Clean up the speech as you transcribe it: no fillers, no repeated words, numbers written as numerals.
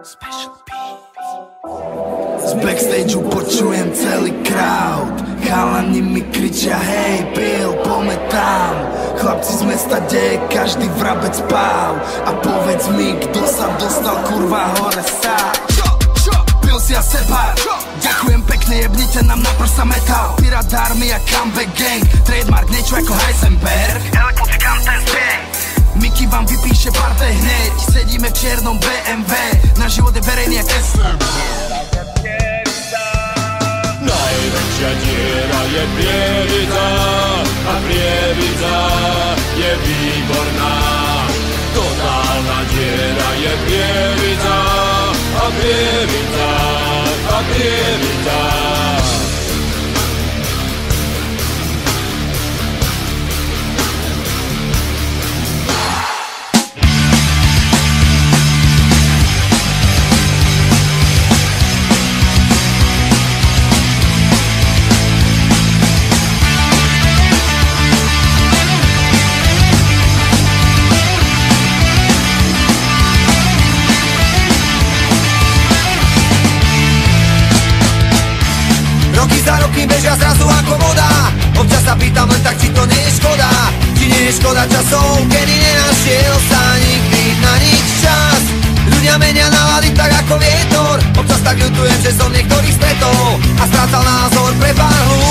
Z backstageu počujem celý crowd. Chalani mi kričia hej Bill, poďme tam. Chlapci z mesta, kde je každý vrabec páv. A povedz mi, kto sa dostal kurva hore sám. Bill si a Separ, ďakujem pekne, jebnite nám na prsa metal. Pirát Army a Comeback Gang, trademark niečo ako Heisenberg. Elektrifikant ten zbej, Mickey vám vypíše partej hneď. Sedíme v čiernom BMW, na život je verejný jak SLM. Najväčšia diera je Prievidza a Prievidza je výborná. Totálna diera je Prievidza a Prievidza a Prievidza. Roky za roky bežia zrazu ako voda. Občas sa pýtam len tak, či to nie je škoda. Či nie je škoda časov, kedy nenašiel sa nikdy na nič čas. Ľudia menia nálady tak ako vietor. Občas tak ľutujem, že som niektorých stretol a strácal názor pre pár hľúb.